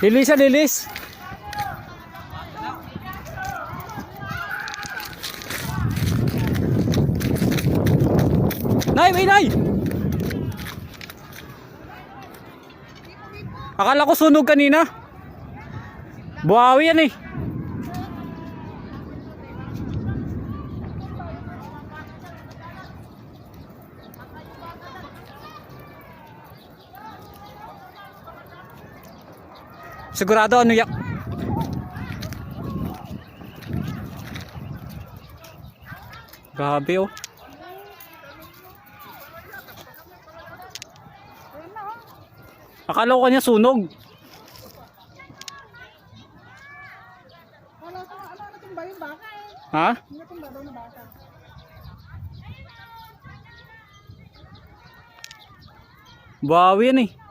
Lilis ah, lilis. Nay, may nay. Akala ko sunog kanina. Buhawi yan eh. Sigurado ano yak. Grabe oh. Akala ko kanya sunog. Ha? Bawi yan eh.